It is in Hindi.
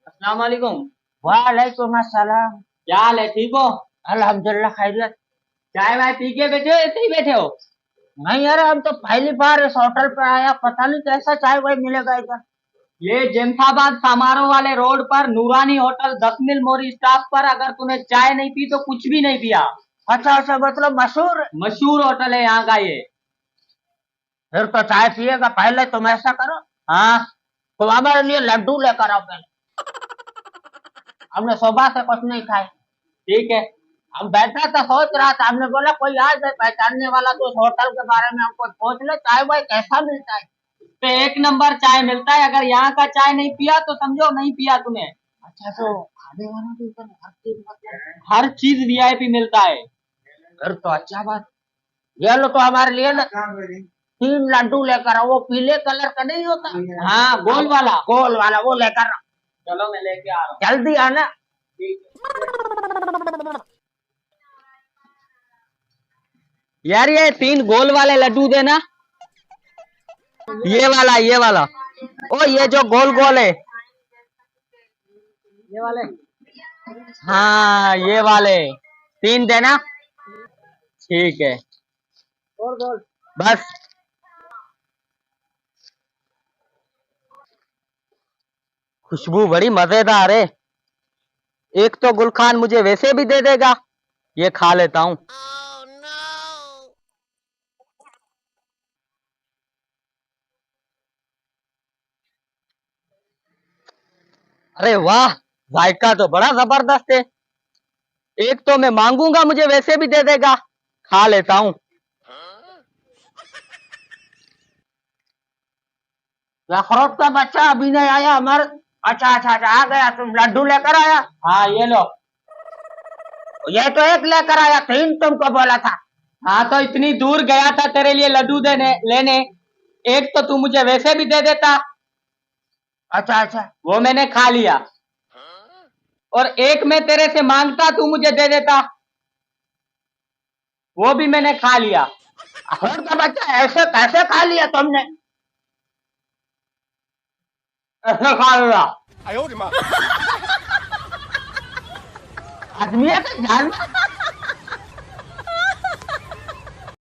अस्सलाम वालेकुम। वालेकुम अस्सलाम। क्या हाल है, ठीक हो? अल्हम्दुलिल्लाह खैरियत। चाय वाय पी के बैठे हो, ऐसे ही बैठे हो? नहीं यार, हम तो पहली बार इस होटल पे आया, पता नहीं कैसा चाय वाय मिलेगा इधर। ये जेमसाबाद समारोह वाले रोड पर नूरानी होटल 10 मील मोरी स्टॉप पर, अगर तूने चाय नहीं पी तो कुछ भी नहीं पिया। अच्छा अच्छा, मतलब मशहूर। मशहूर होटल है यहाँ का ये। फिर तो चाय पिएगा। पहले तुम ऐसा करो, हाँ तुम हमारे लिए लड्डू लेकर आओ पहले। हमने सुबह से कुछ नहीं खाए। ठीक है। हम बैठा था, सोच रहा था, हमने बोला कोई आ जाए पहचानने वाला तो उस होटल के बारे में हमको पूछ ले, चाय वाय कैसा मिलता है। तो एक नंबर चाय मिलता है, अगर यहाँ का चाय नहीं पिया तो समझो नहीं पिया तूने। अच्छा, तो खाने वाला भी इधर हर चीज मतलब। हर चीज वीआईपी मिलता है। फिर तो अच्छा बात। ये लो, तो हमारे लिए ना 3 लड्डू लेकर आओ, वो पीले कलर का नहीं होता। हाँ, गोल वाला। गोल वाला वो लेकर आओ। चलो मैं लेके आ रहा हूँ। जल्दी आना। ठीक है। यार ये 3 गोल वाले लड्डू देना। ये वाला। ओ ये जो गोल गोल है। ये वाले। हाँ ये वाले 3 देना। ठीक है। और गोल। बस। खुशबू बड़ी मजेदार है। एक तो गुलखान मुझे वैसे भी दे देगा, ये खा लेता हूँ। अरे वाह, जायका तो बड़ा जबरदस्त है। एक तो मैं मांगूंगा, मुझे वैसे भी दे देगा, खा लेता हूँ। अखरोट का बच्चा अभी नहीं आया हमारे। अच्छा अच्छा अच्छा, आ गया। तुम लड्डू लेकर आया। हाँ ये लो। ये तो एक लेकर आया, 3 तुमको बोला था। हाँ तो इतनी दूर गया था तेरे लिए लड्डू देने लेने, एक तो तू मुझे वैसे भी दे देता, अच्छा अच्छा। वो मैंने खा लिया। और एक मैं तेरे से मांगता, तू मुझे दे देता, वो भी मैंने खा लिया। अखरोट का बच्चा ऐसे कैसे खा लिया तुमने। ऐसे खा लिया। आदमी है कि जानवर।